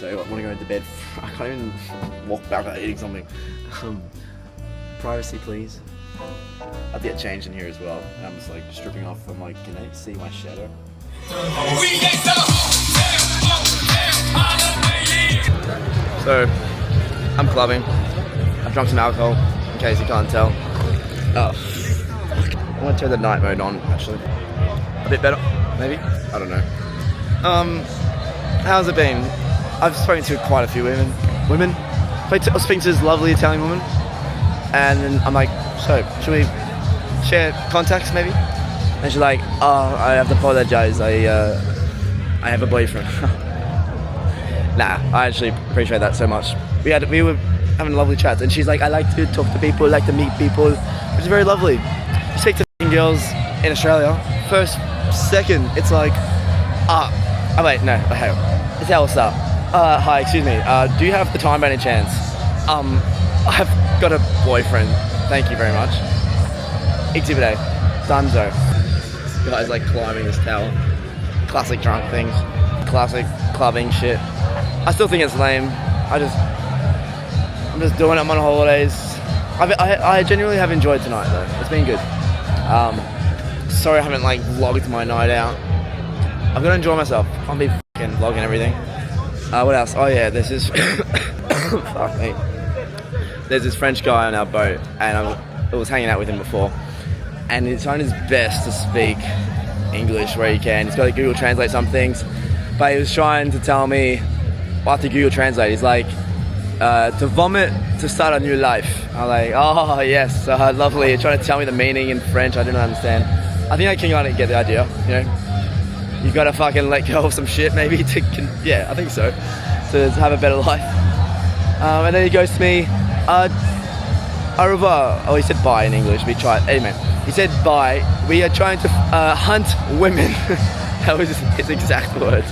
So I want to go into bed. I can't even walk back without eating something. Privacy, please. I have to get changed in here as well. And I'm just like stripping off. I'm like, can they see my shadow? So, I'm clubbing. I've drunk some alcohol, in case you can't tell. Oh, fuck. I want to turn the night mode on, actually. A bit better, maybe? I don't know. How's it been? I've spoken to quite a few women. I was speaking to this lovely Italian woman, and then I'm like, so, should we share contacts, maybe? And she's like, oh, I have to apologize. I have a boyfriend. Nah, I actually appreciate that so much. We were having a lovely chat, and she's like, I like to talk to people, like to meet people, which is very lovely. You speak to girls in Australia, first, second, it's like, oh wait, no, okay, it's how what's up? Hi, excuse me, do you have the time by any chance? I've got a boyfriend, thank you very much. Exhibit A, Dunzo. Guys like climbing this tower. Classic drunk things. Classic clubbing shit. I still think it's lame. I'm just doing it. I'm on holidays. I genuinely have enjoyed tonight though. It's been good. Sorry I haven't like vlogged my night out. I'm gonna enjoy myself. I'll be fucking vlogging everything. What else? Oh yeah, this is fuck me. There's this French guy on our boat, and I was hanging out with him before, and he's trying his best to speak English where he can. He's got to Google Translate some things, but he was trying to tell me, after Google Translate, he's like, to vomit, to start a new life. I'm like, oh yes, lovely. He's trying to tell me the meaning in French. I didn't understand. I think I can kind of get the idea, you know? You gotta fucking let go of some shit maybe yeah, I think so, to have a better life. And then he goes to me, au revoir. Oh, he said bye in English. We tried. Anyway, he said bye. We are trying to hunt women. That was his exact words.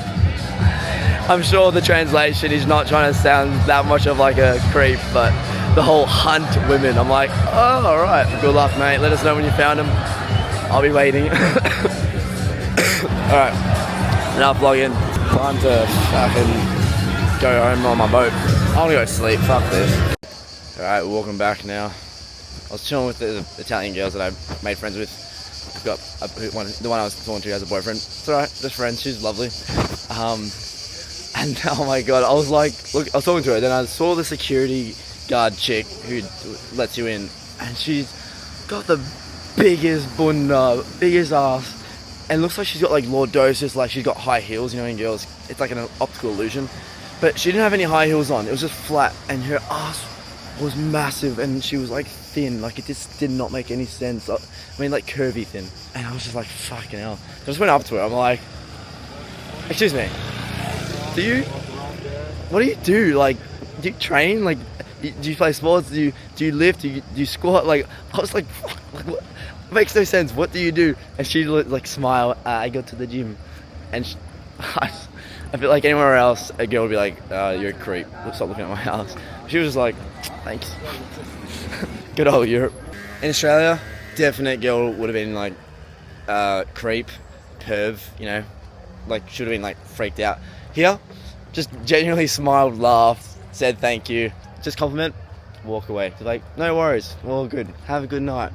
I'm sure the translation is not trying to sound that much of like a creep, but the whole hunt women. I'm like, oh, all right. Good luck, mate. Let us know when you found them. I'll be waiting. All right. Enough vlogging. Time to fucking go home on my boat. I want to go sleep. Fuck this. Alright, we're walking back now. I was chilling with the Italian girls that I made friends with. I've got the one I was talking to has a boyfriend. It's alright, just friends. She's lovely. And oh my god, I was like, look, I was talking to her, then I saw the security guard chick who lets you in, and she's got the biggest bunda, biggest ass, and looks like she's got like lordosis, like she's got high heels, you know, in girls, it's like an optical illusion. But she didn't have any high heels on, it was just flat, and her ass was massive, and she was like thin, like it just did not make any sense. I mean, like curvy thin. And I was just like, fucking hell. So I just went up to her, I'm like, excuse me, what do you do? Like, do you train? Like, do you play sports? Do you lift? Do you squat? Like, I was like, fuck, like what? It makes no sense. What do you do? And she like smile. I go to the gym, and I feel like anywhere else, a girl would be like, you're a creep. Stop looking at my house. She was just like, thanks. Good old Europe. In Australia, definite girl would have been like, creep, perv, you know, like should have been like freaked out. Here, just genuinely smiled, laughed, said thank you, just compliment, walk away. Just like, no worries, we're all good. Have a good night.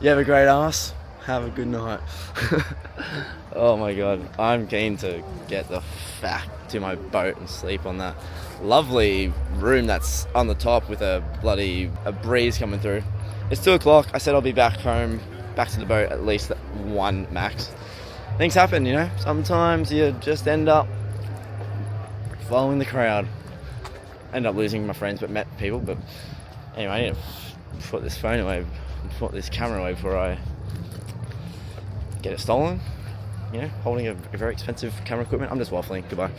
You have a great ass. Have a good night. Oh my god, I'm keen to get the fuck to my boat and sleep on that lovely room that's on the top with a breeze coming through. It's 2 o'clock. I said I'll be back home, back to the boat at least 1 max. Things happen, you know. Sometimes you just end up following the crowd. End up losing my friends, but met people. But anyway, I need to put this phone away, put this camera away before I get it stolen. You know, holding a very expensive camera equipment. I'm just waffling. Goodbye.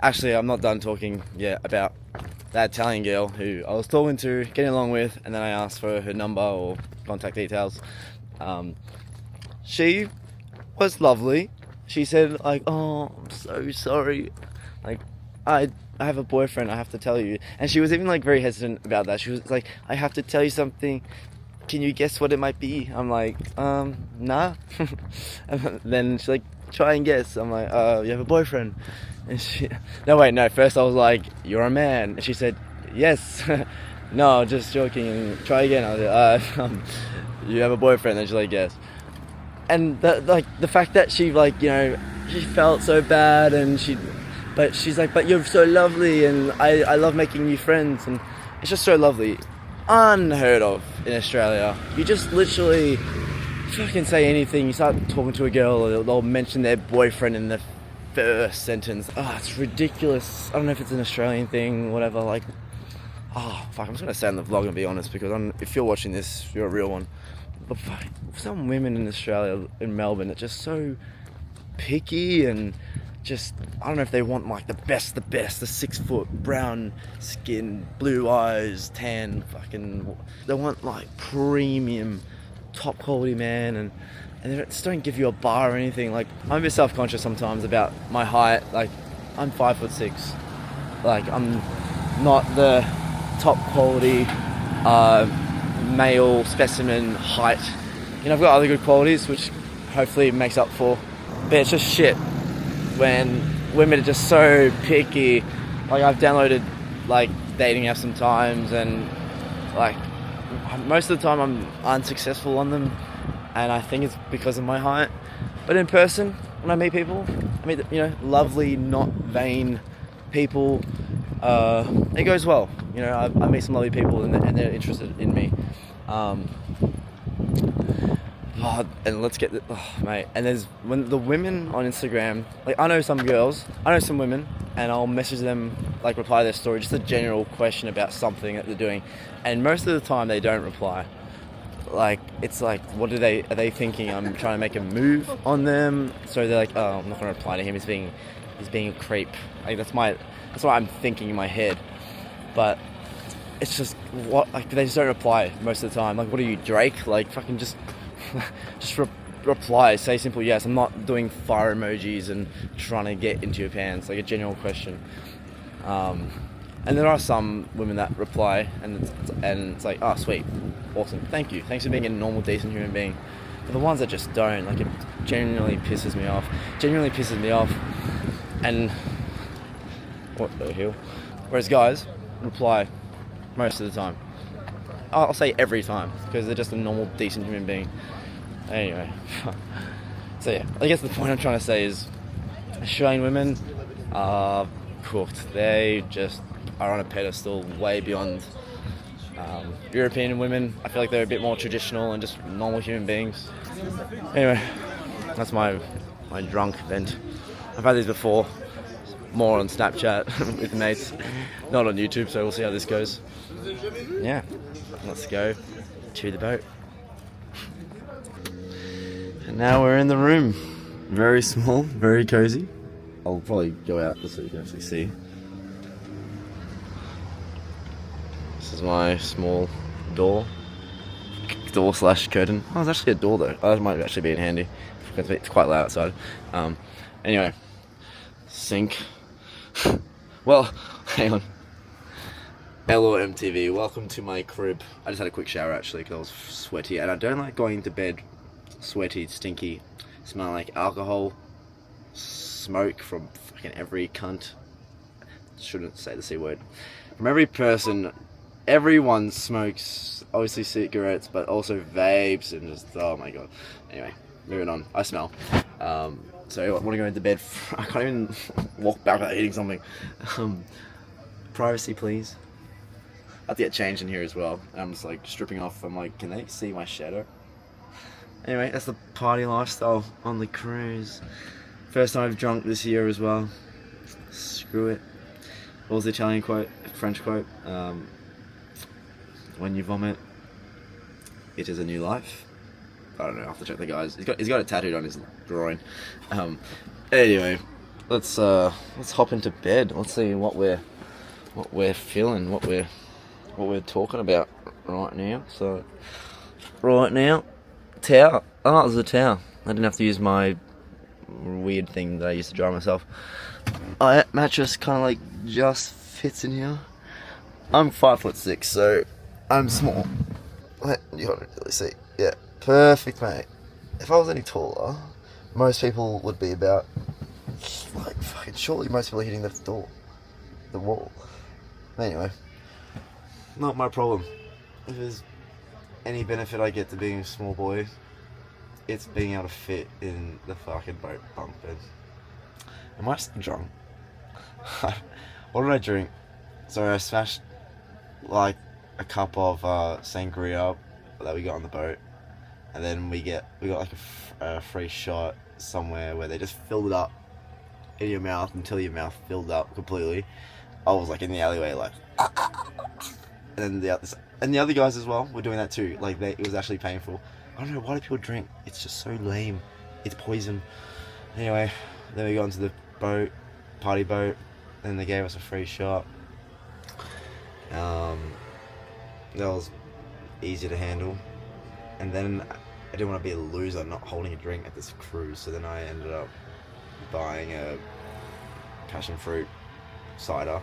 Actually, I'm not done talking yet about that Italian girl who I was talking to, getting along with, and then I asked for her number or contact details. She was lovely. She said like, oh, I'm so sorry. Like, I have a boyfriend, I have to tell you. And she was even like very hesitant about that. She was like, I have to tell you something. Can you guess what it might be? I'm like, nah. And then she's like, try and guess. I'm like, you have a boyfriend? And she, no wait, no. First I was like, you're a man. And she said, yes. No, just joking. And try again. I was like, you have a boyfriend? And she's like, yes. And the fact that she she felt so bad, and but she's like, but you're so lovely, and I love making new friends, and it's just so lovely. Unheard of in Australia. You just literally fucking say anything. You start talking to a girl, or they'll mention their boyfriend in the first sentence. It's ridiculous. I don't know if it's an Australian thing, whatever. Like, fuck, I'm just gonna say in the vlog and be honest, because if you're watching this, you're a real one. But fuck, some women in Australia, in Melbourne, are just so picky, and just, I don't know if they want like the best, the 6-foot, brown skin, blue eyes, tan, fucking, they want like premium, top quality man, and they just don't give you a bar or anything. Like, I'm a bit self-conscious sometimes about my height. Like, I'm 5'6". Like, I'm not the top quality male specimen height. You know, I've got other good qualities which hopefully makes up for, but it's just shit when women are just so picky. Like, I've downloaded like dating apps sometimes, and like most of the time I'm unsuccessful on them, and I think it's because of my height. But in person, when I meet people, I meet, lovely, not vain people, it goes well. I meet some lovely people, and they're interested in me. And let's get mate. And there's when the women on Instagram, like, I know some women, and I'll message them, like, reply their story, just a general question about something that they're doing, and most of the time they don't reply. Like, it's like, are they thinking I'm trying to make a move on them? So they're like, I'm not gonna reply to him. He's being a creep. Like, that's what I'm thinking in my head. But it's just they just don't reply most of the time. Like, what are you, Drake? Like, fucking just reply, say simple yes. I'm not doing fire emojis and trying to get into your pants, like a general question. And there are some women that reply, and it's like, oh, sweet, awesome, thank you, thanks for being a normal, decent human being. But the ones that just don't, like, it genuinely pisses me off. And what the hell? Whereas guys reply most of the time. I'll say every time, because they're just a normal, decent human being. Anyway, so yeah, I guess the point I'm trying to say is Australian women are cooked. They just are on a pedestal way beyond European women. I feel like they're a bit more traditional and just normal human beings. Anyway, that's my drunk vent. I've had these before, more on Snapchat with mates, not on YouTube, so we'll see how this goes. Yeah, let's go to the boat. And now we're in the room. Very small, very cozy. I'll probably go out just so you can actually see. This is my small door / curtain. Oh, there's actually a door though. Oh, that might actually be in handy. It's quite loud outside. Anyway, sink. Well, hang on. Hello MTV, welcome to my crib. I just had a quick shower actually because I was sweaty, and I don't like going to bed sweaty, stinky, smelling like alcohol, smoke from fucking every cunt. Shouldn't say the C word. From every person, everyone smokes, obviously cigarettes, but also vapes, and just, oh my god. Anyway, moving on. I smell. So I want to go into bed. I can't even walk back without eating something. Privacy, please. I have to get changed in here as well. I'm just like stripping off. I'm like, can they see my shadow? Anyway, that's the party lifestyle on the cruise. First time I've drunk this year as well. Screw it. What was the Italian quote? French quote? When you vomit, it is a new life. I don't know. I have to check the guys. He's got it tattooed on his groin. Anyway, let's hop into bed. Let's see what we're feeling, what we're talking about right now. So, right now, towel. Oh, it was a towel. I didn't have to use my weird thing that I used to dry myself. Mattress kind of like just fits in here. I'm 5'6", so I'm small. You can't really see. Yeah, perfect, mate. If I was any taller, most people would be about, like, fucking, surely most people are hitting the wall. Anyway, not my problem. If there's any benefit I get to being a small boy, it's being able to fit in the fucking boat bunk bed. Am I still drunk? What did I drink? So I smashed like a cup of sangria that we got on the boat, and then we got like a free shot somewhere where they just filled it up in your mouth until your mouth filled up completely. I was like in the alleyway, like, and then the other guys as well were doing that too. Like it was actually painful. I don't know, why do people drink? It's just so lame. It's poison. Anyway, then we got into the boat, party boat, and they gave us a free shot. That was easy to handle. And then I didn't want to be a loser not holding a drink at this cruise, so then I ended up buying a passion fruit cider.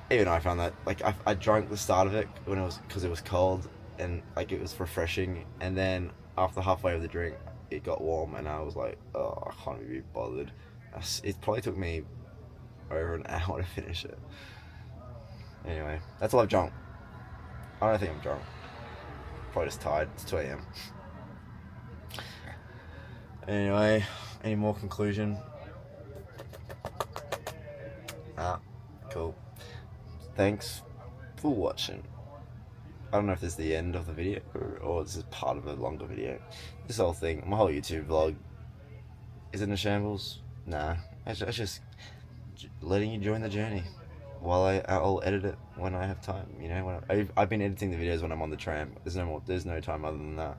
Even I found that, like, I drank the start of it because it was cold and like it was refreshing, and then after halfway of the drink it got warm and I was like, oh, I can't be bothered. It probably took me over an hour to finish it. Anyway, that's all I've drunk. I don't think I'm drunk. Probably just tired. It's 2 a.m. Anyway, any more conclusion? Cool. Thanks for watching. I don't know if this is the end of the video or this is part of a longer video. This whole thing, my whole YouTube vlog, is it in a shambles? Nah, it's just letting you join the journey while I'll edit it when I have time. You know, when I've been editing the videos when I'm on the tram. There's no time other than that.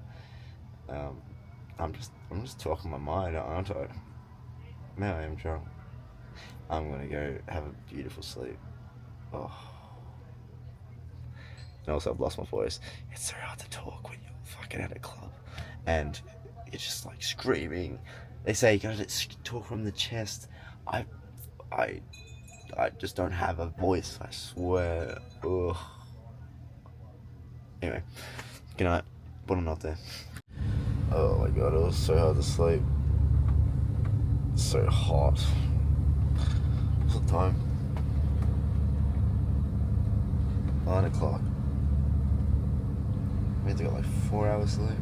I'm just talking my mind, aren't I? Now I am drunk. I'm gonna go have a beautiful sleep. Oh. And also I've lost my voice. It's so hard to talk when you're fucking at a club and you're just like screaming. They say you gotta talk from the chest. I just don't have a voice, I swear. Ugh. Anyway, good night. Buonanotte. Oh my god, it was so hard to sleep. It's so hot. What's the time? 9 o'clock. We had to get like 4 hours sleep.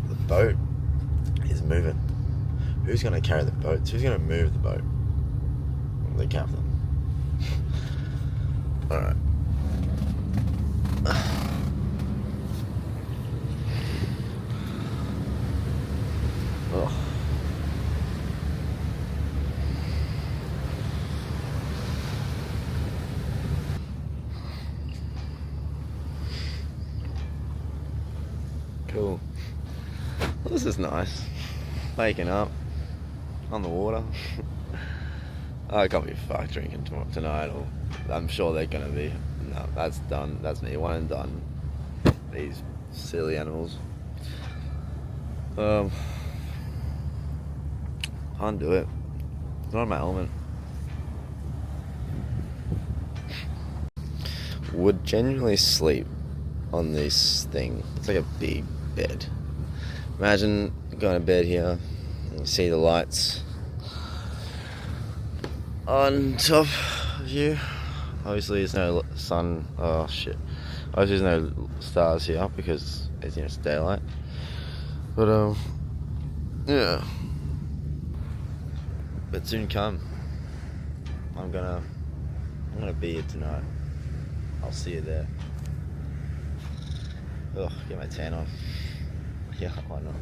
The boat is moving. Who's gonna carry the boats? Who's gonna move the boat? The captain. Alright. Oh. Cool. Well, this is nice. Waking up on the water. I can't be fucked drinking tonight, or I'm sure they're gonna be. No, that's done. That's me. One and done. These silly animals. Can't do it. It's not my element. Would genuinely sleep on this thing. It's like a big bed. Imagine going to bed here and you see the lights on top of you. Obviously there's no sun. Oh shit. Obviously there's no stars here because it's daylight. But yeah. But soon come. I'm gonna be here tonight. I'll see you there. Ugh, get my tan on. Yeah, why not?